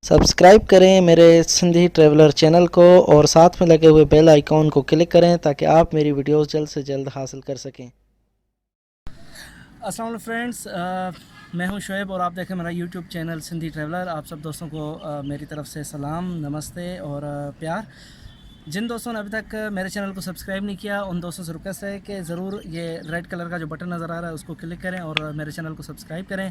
Subscribe करें मेरे Sindhi traveller channel को और साथ में लगे हुए बेल आइकॉन को क्लिक करें ताकि आप मेरी वीडियोस जल्द से जल्द हासिल कर सकें। अस्सलाम वालेकुम फ्रेंड्स, मैं हूं शुएब और आप देखें मेरा यूट्यूब चैनल सिंधी ट्रैवलर। आप सब दोस्तों को मेरी तरफ से सलाम, नमस्ते और प्यार। जिन दोस्तों ने अभी तक मेरे चैनल को सब्सक्राइब नहीं किया उन दोस्तों से रिक्वेस्ट है कि ज़रूर ये रेड कलर का जो बटन नज़र आ रहा है उसको क्लिक करें और मेरे चैनल को सब्सक्राइब करें।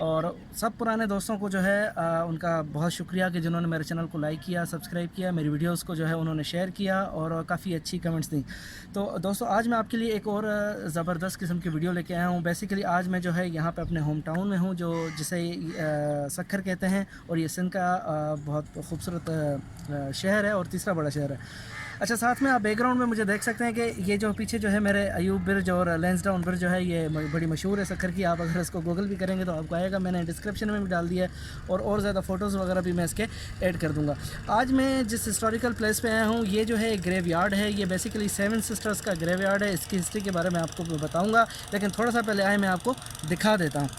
और सब पुराने दोस्तों को जो है उनका बहुत शुक्रिया कि जिन्होंने मेरे चैनल को लाइक किया, सब्सक्राइब किया, मेरी वीडियोस को जो है उन्होंने शेयर किया और काफ़ी अच्छी कमेंट्स दी। तो दोस्तों आज मैं आपके लिए एक और ज़बरदस्त किस्म की वीडियो लेके आया हूँ। बेसिकली आज मैं जो है यहाँ पे अपने होम टाउन में हूँ जो जिसे सक्खर कहते हैं और ये सिंध का बहुत खूबसूरत शहर है और तीसरा बड़ा शहर है। अच्छा, साथ में आप बैकग्राउंड में मुझे देख सकते हैं कि ये जो पीछे जो है मेरे अयूब ब्रिज और लैंसडाउन ब्रिज जो है ये बड़ी मशहूर है सक्खर की। आप अगर इसको गूगल भी करेंगे तो आपको आएगा, मैंने डिस्क्रिप्शन में भी डाल दिया है और ज़्यादा फ़ोटोज़ वगैरह भी मैं इसके ऐड कर दूँगा। आज मैं जिस हिस्टोरिकल प्लेस पे आया हूँ ये जो है ग्रेव यार्ड है। ये बेसिकली 7 सिस्टर्स का ग्रेव यार्ड है। इसकी हिस्ट्री के बारे में आपको बताऊँगा, लेकिन थोड़ा सा पहले आए मैं आपको दिखा देता हूँ।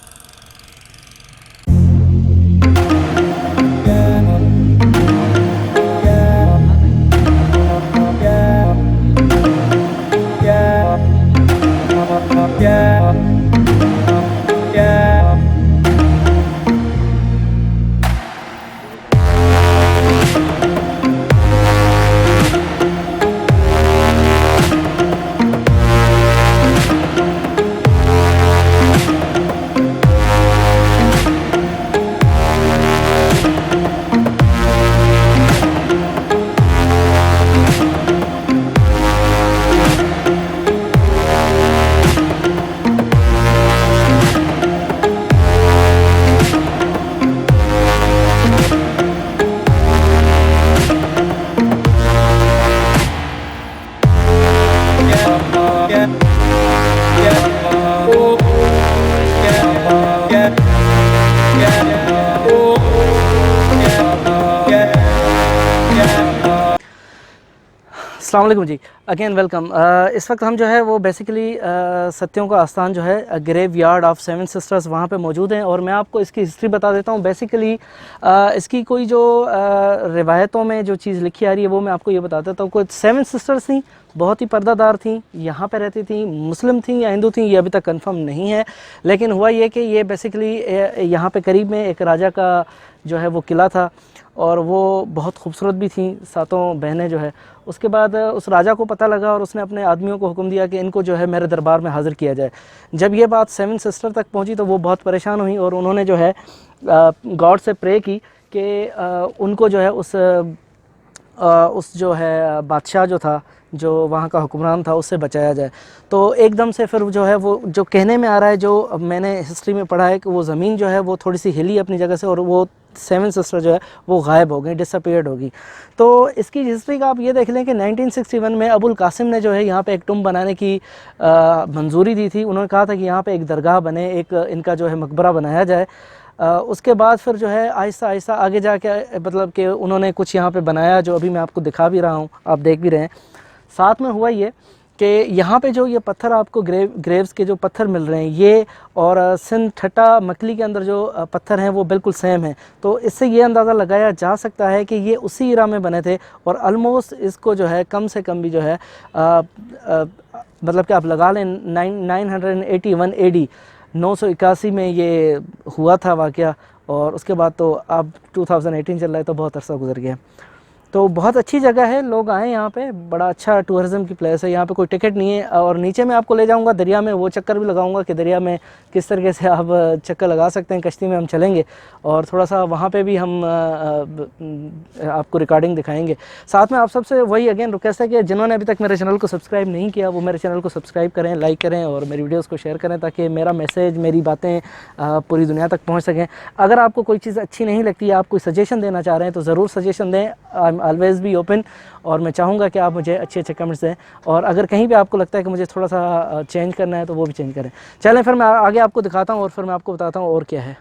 अस्सलाम वालेकुम जी, अगेन वेलकम। इस वक्त हम जो है वो बेसिकली सत्यों का आस्थान जो है ग्रेव यार्ड ऑफ 7 सिस्टर्स वहाँ पे मौजूद हैं और मैं आपको इसकी हिस्ट्री बता देता हूँ। बेसिकली इसकी कोई जो रिवायतों में जो चीज़ लिखी आ रही है वो मैं आपको ये बता देता हूँ। कोई 7 सिस्टर्स थी, बहुत ही पर्दादार थी, यहाँ पे रहती थी, मुस्लिम थी या हिंदू थी ये अभी तक कंफर्म नहीं है, लेकिन हुआ ये कि ये बेसिकली यहाँ पे करीब में एक राजा का जो है वो किला था और वो बहुत खूबसूरत भी थी सातों बहनें जो है। उसके बाद उस राजा को पता लगा और उसने अपने आदमियों को हुक्म दिया कि इनको जो है मेरे दरबार में हाज़िर किया जाए। जब ये बात 7 सिस्टर तक पहुंची तो वो बहुत परेशान हुई और उन्होंने जो है गॉड से प्रे की कि उनको जो है उस जो है बादशाह जो था, जो वहाँ का हुक्मरान था, उससे बचाया जाए। तो एकदम से फिर जो है वो जो कहने में आ रहा है, जो मैंने हिस्ट्री में पढ़ा है कि वो ज़मीन जो है वो थोड़ी सी हिली अपनी जगह से और वो 7 सिस्टर जो है वो गायब हो गई, डिसअपीयर्ड होगी। तो इसकी हिस्ट्री का आप ये देख लें कि 1961 में अबुल कासिम ने जो है यहाँ पे एक टुम बनाने की मंजूरी दी थी। उन्होंने कहा था कि यहाँ पे एक दरगाह बने, एक इनका जो है मकबरा बनाया जाए। उसके बाद फिर जो है आहिस्ता आहिस्ता आगे जाके मतलब कि उन्होंने कुछ यहाँ पे बनाया जो अभी मैं आपको दिखा भी रहा हूँ, आप देख भी रहे हैं। साथ में हुआ ये कि यहाँ पे जो ये पत्थर आपको ग्रेव्स के जो पत्थर मिल रहे हैं ये और सिंध ठट्टा मकली के अंदर जो पत्थर हैं वो बिल्कुल सेम हैं। तो इससे ये अंदाज़ा लगाया जा सकता है कि ये उसी इरा में बने थे और ऑलमोस्ट इसको जो है कम से कम भी जो है मतलब कि आप लगा लें 981 AD 981 में ये हुआ था वाक़या। और उसके बाद तो अब 2018 चल रहा है तो बहुत अरसा गुजर गया। तो बहुत अच्छी जगह है, लोग आएँ यहाँ पे, बड़ा अच्छा टूरिज़म की प्लेस है। यहाँ पे कोई टिकट नहीं है और नीचे मैं आपको ले जाऊँगा दरिया में, वो चक्कर भी लगाऊँगा कि दरिया में किस तरीके से आप चक्कर लगा सकते हैं। कश्ती में हम चलेंगे और थोड़ा सा वहाँ पे भी हम आपको रिकॉर्डिंग दिखाएंगे। साथ में आप सबसे वही अगेन रिक्वेस्ट है कि जिन्होंने अभी तक मेरे चैनल को सब्सक्राइब नहीं किया वो मेरे चैनल को सब्सक्राइब करें, लाइक करें और मेरी वीडियोज़ को शेयर करें ताकि मेरा मैसेज, मेरी बातें पूरी दुनिया तक पहुँच सकें। अगर आपको कोई चीज़ अच्छी नहीं लगती है, आप कोई सजेशन देना चाह रहे हैं तो ज़रूर सजेशन दें। I am always be open और मैं चाहूँगा कि आप मुझे अच्छे अच्छे कमेंट्स दें और अगर कहीं भी आपको लगता है कि मुझे थोड़ा सा चेंज करना है तो वो भी चेंज करें। चलें फिर मैं आगे आपको दिखाता हूँ और फिर मैं आपको बताता हूँ और क्या है।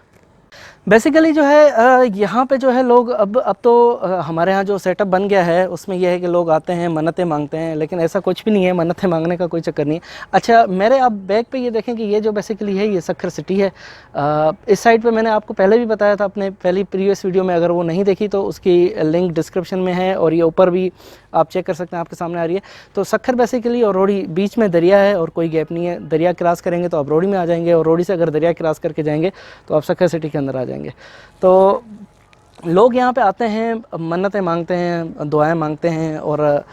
बेसिकली जो है यहाँ पे जो है लोग अब तो हमारे यहाँ जो सेटअप बन गया है उसमें यह है कि लोग आते हैं मन्नतें मांगते हैं, लेकिन ऐसा कुछ भी नहीं है, मन्नतें मांगने का कोई चक्कर नहीं है। अच्छा, मेरे आप बैक पे ये देखें कि ये जो बेसिकली है ये सक्खर सिटी है। इस साइड पे मैंने आपको पहले भी बताया था अपने पहली प्रीवियस वीडियो में, अगर वो नहीं देखी तो उसकी लिंक डिस्क्रिप्शन में है, और ये ऊपर भी आप चेक कर सकते हैं, आपके सामने आ रही है। तो सक्खर बेसिकली और रोड़ी बीच में दरिया है और कोई गैप नहीं है। दरिया क्रॉस करेंगे तो आप रोड़ी में आ जाएंगे, और रोड़ी से अगर दरिया क्रॉस करके जाएंगे तो आप सक्खर सिटी के अंदर आ जाएंगे। तो लोग यहाँ पे आते हैं, मन्नतें मांगते हैं, दुआएं मांगते हैं, और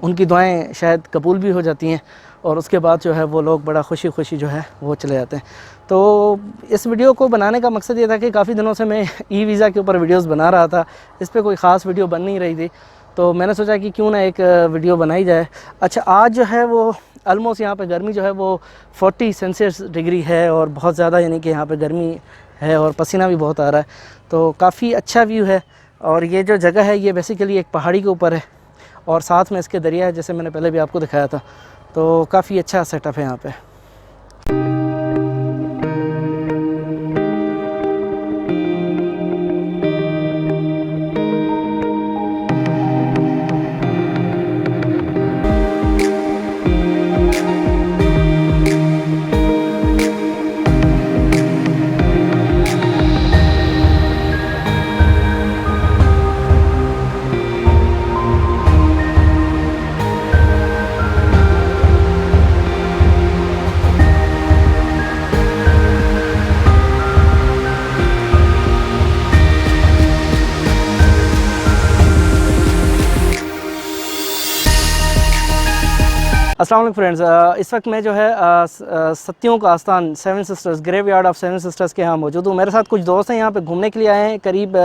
उनकी दुआएं शायद कबूल भी हो जाती हैं, और उसके बाद जो है वो लोग बड़ा खुशी खुशी जो है वो चले जाते हैं। तो इस वीडियो को बनाने का मकसद ये था कि काफ़ी दिनों से मैं ई वीज़ा के ऊपर वीडियोस बना रहा था, इस पर कोई ख़ास वीडियो बन नहीं रही थी, तो मैंने सोचा कि क्यों ना एक वीडियो बनाई जाए। अच्छा, आज जो है वो ऑलमोस्ट यहाँ पे गर्मी जो है वो 40 सेल्सियस डिग्री है, और बहुत ज़्यादा यानी कि यहाँ पे गर्मी है और पसीना भी बहुत आ रहा है। तो काफ़ी अच्छा व्यू है, और ये जो जगह है ये बेसिकली एक पहाड़ी के ऊपर है, और साथ में इसके दरिया है, जैसे मैंने पहले भी आपको दिखाया था। तो काफ़ी अच्छा सेटअप है यहाँ पे। अस्सलाम वालेकुम फ्रेंड्स, इस वक्त मैं जो है सत्यों का आस्थान seven sisters graveyard of seven sisters के यहाँ मौजूद हूँ। मेरे साथ कुछ दोस्त हैं यहाँ पे घूमने के लिए आए हैं, करीब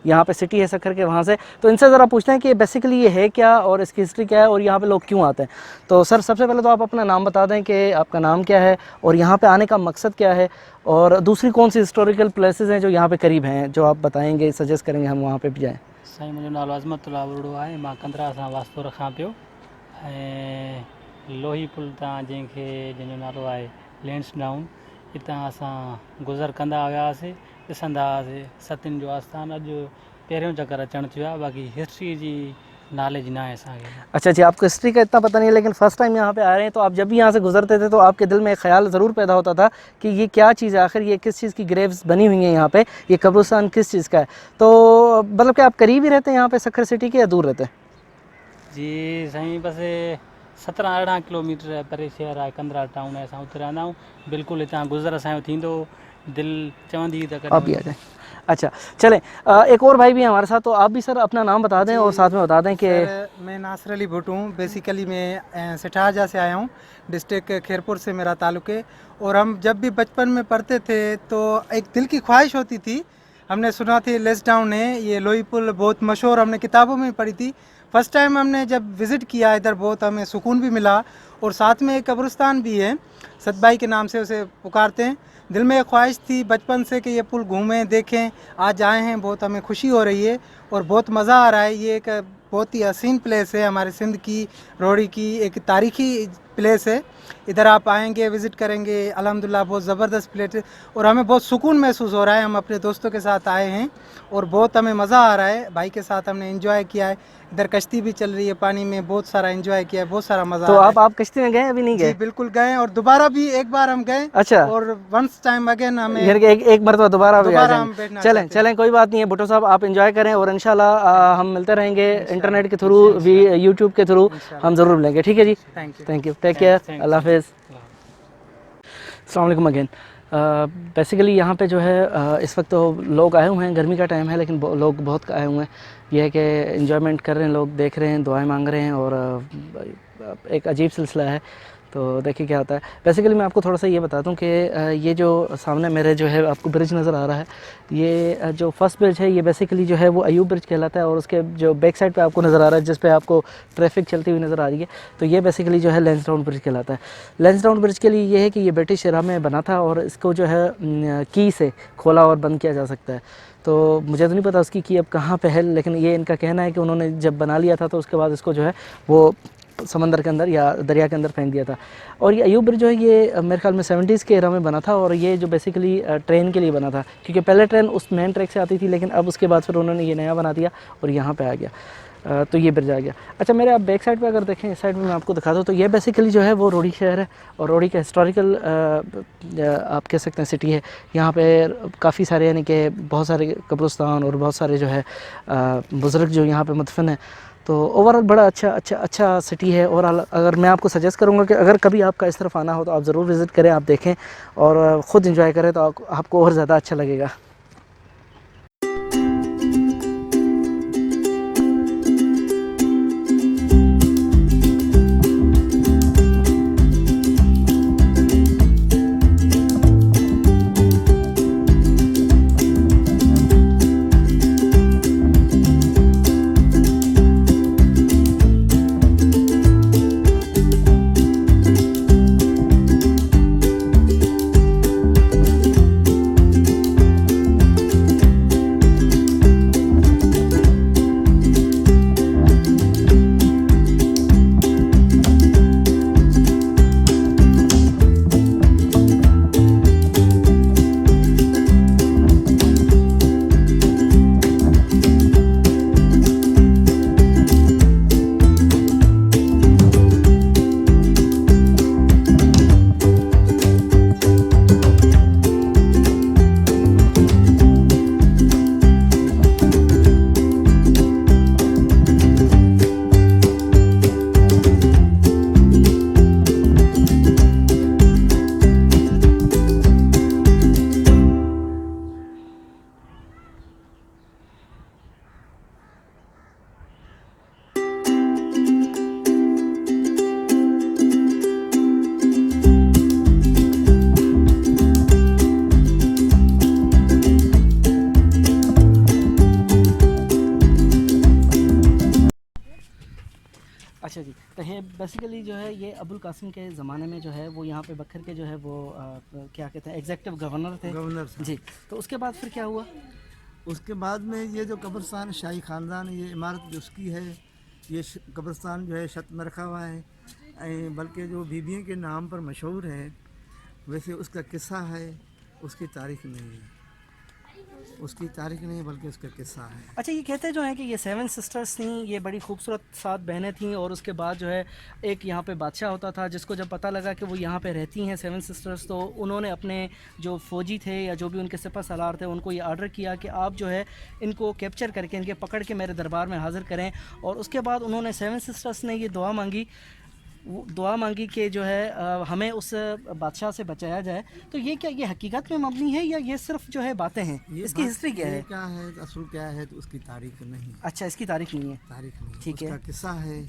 यहाँ पे सिटी है सक्खर के वहाँ से। तो इनसे ज़रा पूछते हैं कि बेसिकली ये है क्या और इसकी हिस्ट्री क्या है और यहाँ पे लोग क्यों आते हैं। तो सर, सबसे पहले तो आप अपना नाम बता दें कि आपका नाम क्या है और यहाँ पर आने का मकसद क्या है, और दूसरी कौन सी हिस्टोरिकल प्लेसेस हैं जो यहाँ पर करीब हैं जो आप बताएँगे, सजेस्ट करेंगे हम वहाँ पर भी जाएँ। साईं, मुंहिंजो नालो अज़मतुल्लाह वरुड़ो आहे। मां कंदरा सां वास्तो रखां पियो, ऐं लोही पुल तां जंहिंजो नालो आहे लैंड्सडाउन, हितां असां गुज़र कंदा वियासीं, ॾिसंदा हुआसीं सतियुनि जो आस्थान। अॼु पहिरियों चकर अचणु थियो आहे, बाक़ी हिस्ट्री जी नॉलेज ना है असांखे। अच्छा जी, आपको हिस्ट्री का इतना पता नहीं है, लेकिन फर्स्ट टाइम यहाँ पे आ रहे हैं, तो आप जब भी यहाँ से गुजरते थे तो आपके दिल में एक ख्याल ज़रूर पैदा होता था कि ये क्या चीज़ है, आखिर ये किस चीज़ की ग्रेव्स बनी हुई हैं यहाँ पे, ये कब्रिस्तान किस चीज़ का है। तो मतलब कि आप करीब ही रहते हैं यहाँ पे सक्खर सिटी के, या दूर रहते हैं? जी साईं, बस 17-18 किलोमीटर परे शहर आहे कंदरा टाउन, असां उते रहंदा आहियूं। बिल्कुलु हितां गुज़र असांजो थींदो, दिलि चवंदी त आप भी आ जाएं। अच्छा चलें, एक और भाई भी हैं हमारे साथ, तो आप भी सर अपना नाम बता दें और साथ में बता दें कि मैं नासिर अली भुट्टो हूँ। बेसिकली मैं सिठाजा से आया हूँ, डिस्ट्रिक्ट खैरपुर से मेरा ताल्लुक़ है। और हम जब भी बचपन में पढ़ते थे तो एक दिल की ख्वाहिश होती थी, हमने सुना थी लैंड्सडाउन है, ये लोही पुल बहुत मशहूर, हमने किताबों में पढ़ी थी। फर्स्ट टाइम हमने जब विज़िट किया इधर, बहुत हमें सुकून भी मिला, और साथ में एक कब्रिस्तान भी है, सतबाई के नाम से उसे पुकारते हैं। दिल में एक ख्वाहिश थी बचपन से कि ये पुल घूमें, देखें। आज आए हैं, बहुत हमें खुशी हो रही है और बहुत मज़ा आ रहा है। ये एक बहुत ही हसीन प्लेस है, हमारे सिंध की रोड़ी की एक तारीख़ी प्लेस है। इधर आप आएंगे, विज़िट करेंगे, अल्हम्दुलिल्लाह बहुत ज़बरदस्त प्लेस है, और हमें बहुत सुकून महसूस हो रहा है। हम अपने दोस्तों के साथ आए हैं और बहुत हमें मज़ा आ रहा है, भाई के साथ हमने एंजॉय किया है। इधर कश्ती भी चल रही है पानी में, बहुत सारा एंजॉय किया है, बहुत सारा मज़ा। तो आप कश्ती में गए, अभी नहीं गए? जी बिल्कुल गए, और दोबारा भी एक बार हम गए। अच्छा, और वंस टाइम अगेन हमें एक मरतबा दोबारा भी आ हम जाएंगे। बैठना चलें, कोई बात नहीं है भुट्टो साहब, आप एंजॉय करें, और इंशाल्लाह हम मिलते रहेंगे इंटरनेट के थ्रू भी, यूट्यूब के थ्रू हम ज़रूर मिलेंगे। ठीक है जी, थैंक यू, टेक केयर, अल्लाह हाफिज़। अस्सलाम वालेकुम अगेन। बेसिकली यहाँ पे जो है इस वक्त तो लोग आए हुए हैं, गर्मी का टाइम है, लेकिन लोग बहुत आए हुए हैं। यह है कि एंजॉयमेंट कर रहे हैं, लोग देख रहे हैं, दुआएं मांग रहे हैं, और एक अजीब सिलसिला है। तो देखिए क्या होता है। बेसिकली मैं आपको थोड़ा सा ये बता दूं कि ये जो सामने मेरे जो है आपको ब्रिज नज़र आ रहा है, ये जो फर्स्ट ब्रिज है, ये बेसिकली जो है वो अयूब ब्रिज कहलाता है, और उसके जो बैक साइड पे आपको नज़र आ रहा है, जिस पे आपको ट्रैफिक चलती हुई नज़र आ रही है, तो ये बेसिकली जो है लैंसडाउन ब्रिज कहलाता है। लैंसडाउन ब्रिज के लिए ये है कि ये ब्रिटिश एरा में बना था, और इसको जो है की से खोला और बंद किया जा सकता है। तो मुझे तो नहीं पता उसकी की अब कहाँ पे है, लेकिन ये इनका कहना है कि उन्होंने जब बना लिया था तो उसके बाद इसको जो है वो समंदर के अंदर या दरिया के अंदर फेंक दिया था। और ये अयूब ब्रिज जो है ये मेरे ख्याल में 70s के एरा में बना था, और ये जो बेसिकली ट्रेन के लिए बना था, क्योंकि पहले ट्रेन उस मेन ट्रैक से आती थी, लेकिन अब उसके बाद फिर उन्होंने ये नया बना दिया और यहाँ पे आ गया। तो ये ब्रिज आ गया। अच्छा, मेरे आप बैक साइड पे अगर देखें, इस साइड में मैं आपको दिखा दूँ, तो ये बेसिकली जो है वो रोड़ी शहर है, और रोड़ी का हिस्टोरिकल आप कह सकते हैं सिटी है। यहाँ पे काफ़ी सारे यानी कि बहुत सारे कब्रिस्तान और बहुत सारे जो है बुज़ुर्ग जो यहाँ पे मदफन है। तो ओवरऑल बड़ा अच्छा सिटी है। और अगर मैं आपको सजेस्ट करूँगा कि अगर कभी आपका इस तरफ आना हो तो आप ज़रूर विज़िट करें, आप देखें और ख़ुद इंजॉय करें, तो आपको और ज़्यादा अच्छा लगेगा। अच्छा जी, तो ये बेसिकली जो है ये अबुल कासिम के ज़माने में जो है वो यहाँ पे बखर के जो है वो क्या कहते हैं एग्जेक्टिव गवर्नर थे। गवर्नर साहब। जी, तो उसके बाद फिर क्या हुआ? उसके बाद में ये जो कब्रिस्तान शाही ख़ानदान, ये इमारत जो उसकी है, ये कब्रिस्तान जो है छत में रखा हुआ है, बल्कि जो बीबियों के नाम पर मशहूर है, वैसे उसका किस्सा है, उसकी तारीख नहीं है, उसकी तारीख नहीं बल्कि उसका किस्सा है। अच्छा, ये कहते जो है कि ये 7 सिस्टर्स थी, ये बड़ी खूबसूरत 7 बहनें थीं, और उसके बाद जो है एक यहाँ पे बादशाह होता था, जिसको जब पता लगा कि वो यहाँ पे रहती हैं 7 सिस्टर्स, तो उन्होंने अपने जो फ़ौजी थे या जो भी उनके सिपह सालार थे उनको ये आर्डर किया कि आप जो है इनको कैप्चर करके, इनके पकड़ के मेरे दरबार में हाज़िर करें। और उसके बाद उन्होंने 7 सिस्टर्स ने ये दुआ मांगी कि जो है हमें उस बादशाह से बचाया जाए। तो ये क्या, ये हकीकत में मबनी है या ये सिर्फ जो है बातें हैं? इसकी हिस्ट्री क्या है? क्या है, असूल क्या है, तो उसकी तारीख नहीं। अच्छा, इसकी तारीख नहीं है। तारीख नहीं, ठीक है। उसका किस्सा है,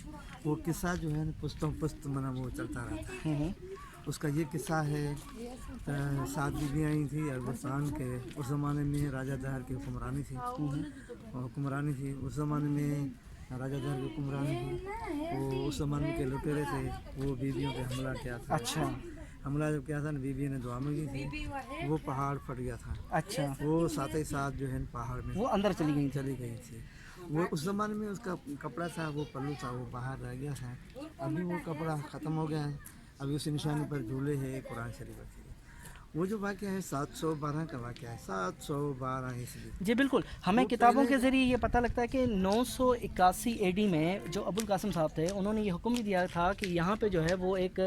वो किस्सा जो है पुस्तों पुस्त मना वो चलता रहता है। उसका ये किस्सा है, 7 बीबियाँ आई थी अफगानिस्तान के। उस ज़माने में राजा दहर की हुक्मरानी थी। उस ज़माने में राजा दहर की हुक्मरानी थी। वो उस ज़माने के लुटेरे थे, वो बीबियों पे हमला किया था। अच्छा, हमला जब किया था ना, बीबी ने दुआ मांगी थी, वो पहाड़ फट गया था। अच्छा, वो साथ ही साथ जो है पहाड़ में वो अंदर चली गई थी। वो उस ज़माने में उसका कपड़ा था, वो पल्लू था, वो बाहर रह गया था। अभी वो कपड़ा ख़त्म हो गया है, अभी उस निशानी पर झूले है कुरान शरीफ रखी है। वो जो वाक़या है 712 का वाक़या है, 712 ईस्वी। जी बिल्कुल, हमें किताबों के ज़रिए ये पता लगता है कि 981 AD में जो अबुल कासिम साहब थे, उन्होंने ये हुक्म भी दिया था कि यहाँ पे जो है वो एक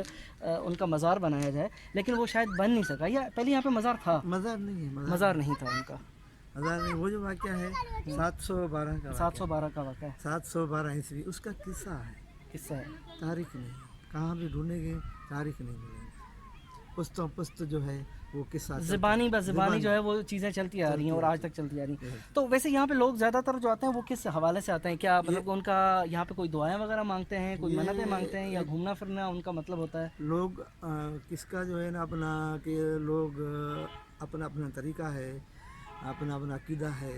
उनका मज़ार बनाया जाए, लेकिन वो शायद बन नहीं सका, या पहले यहाँ पे मज़ार था? मज़ार नहीं है, मज़ार नहीं था उनका। मज़ार नहीं। वो जो वाक़या है 712 का 712 का वाक़या है। 712 ईस्वी उसका किस्सा है, किस्सा है, तारीख नहीं। कहाँ भी ढूंढेंगे तारीख नहीं मिलेगी। पुस्तों पुस्त जो है वो किस्सा ज़बानी जो है वो चीज़ें चलती आ रही हैं और आज तक चलती आ रही हैं। तो वैसे यहाँ पे लोग ज़्यादातर जो आते हैं वो किस हवाले से आते हैं? क्या मतलब उनका यहाँ पे कोई दुआएं वगैरह मांगते हैं, कोई मन्नतें मांगते हैं, या घूमना फिरना उनका मतलब होता है? लोग किसका जो है ना अपना, कि लोग अपना अपना तरीका है, अपना अपना अकीदा है।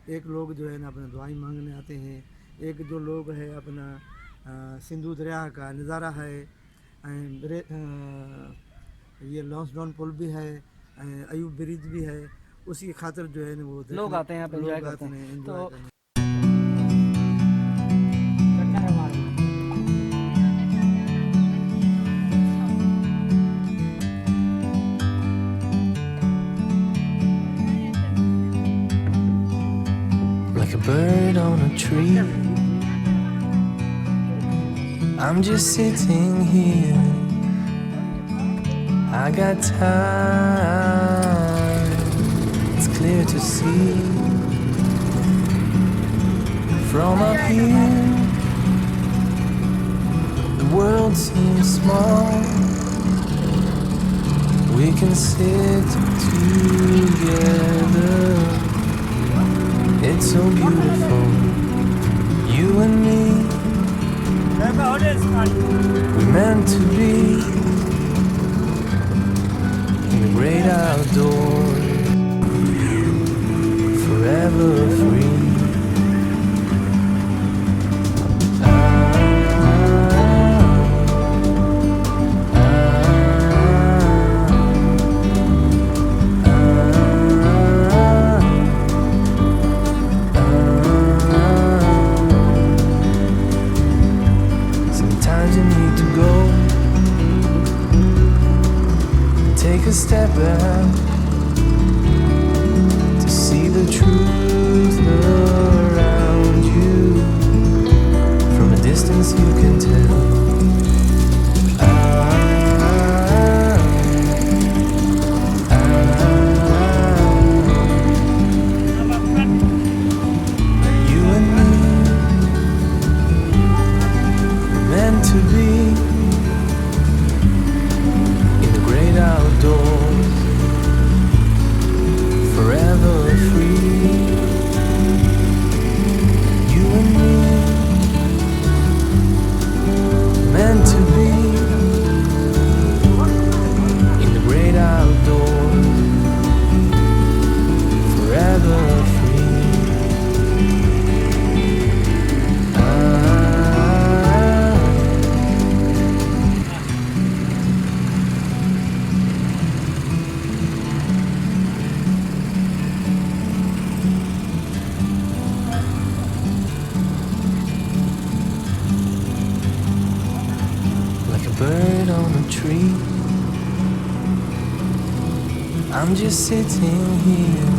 एक लोग जो है ना अपना दुआएं मांगने आते हैं, एक जो लोग है अपना सिंधु दरिया का नज़ारा है, ये लॉन्सडाउन पुल भी है, अयूब ब्रिज भी है, उसी खातिर जो है ना वो लोग आते हैं यहाँ पे एंजॉय करते हैं। तो tree. I'm just sitting here. I got time. It's clear to see from up here. The world seems small. We can sit together. It's so beautiful, you and me. We're meant to be in the great outdoors, forever free. A step back to see the truth around you. From a distance you can tell. You and me, we're meant to be in the great outdoors, forever free. You and me, meant to be in the great outdoors, forever free. Bird on a tree. I'm just sitting here.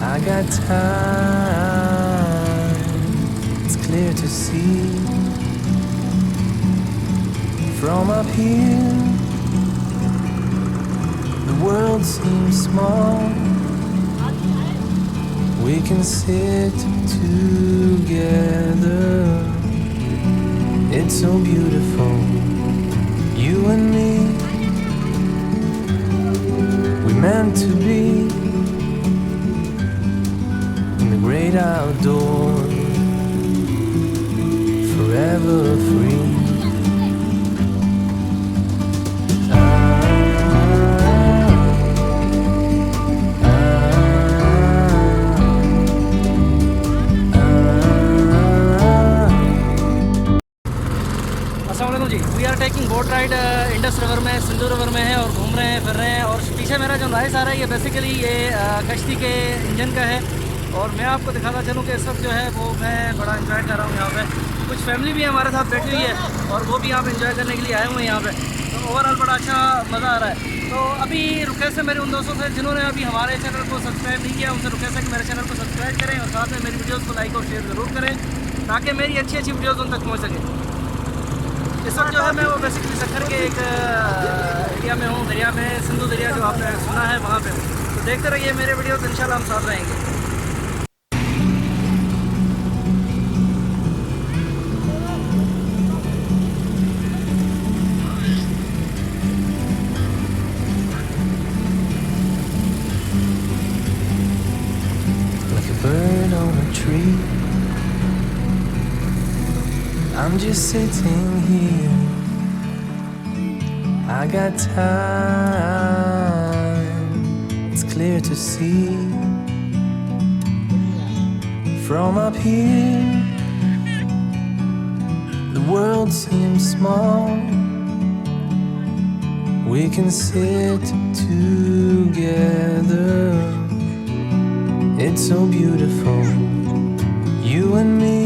I got time. It's clear to see from up here. The world seems small. We can sit together. It's so beautiful, you and me. We're meant to be in the great outdoors, forever free. अस्सलामुअलैकुम जी, we are taking boat ride Indus river में, Sindhu river में है और घूम रहे हैं, फिर रहे हैं। और पीछे मेरा जो नॉइस आ रहा है ये बेसिकली ये कश्ती के इंजन का है। और मैं आपको दिखाता चलूँ कि इस वक्त जो है वो मैं बड़ा एंजॉय कर रहा हूँ यहाँ पे। कुछ फैमिली भी हमारे साथ बैठी हुई है और वो भी यहाँ पे एंजॉय करने के लिए आए हुए हैं यहाँ पे। तो ओवरऑल बड़ा अच्छा मज़ा आ रहा है। तो अभी रुके से मेरे उन दोस्तों से जिन्होंने अभी हमारे चैनल को सब्सक्राइब नहीं किया, उनसे रुके से कि मेरे चैनल को सब्सक्राइब करें और साथ में मेरी वीडियोज़ को लाइक और शेयर ज़रूर करें ताकि मेरी अच्छी अच्छी वीडियोज़ उन तक पहुँच सकें। इस वक्त जो है मैं वो बेसिकली सक्खर के एक एरिया में हूँ, दरिया में, सिंधु दरिया जो आपने सुना है वहाँ पे हूँ। तो देखते रहिए मेरे वीडियो, तो इंशाल्लाह हम साथ रहेंगे। Like a bird on a tree. I'm just sitting here. I got time. It's clear to see from up here. The world seems small. We can sit together. It's so beautiful, you and me.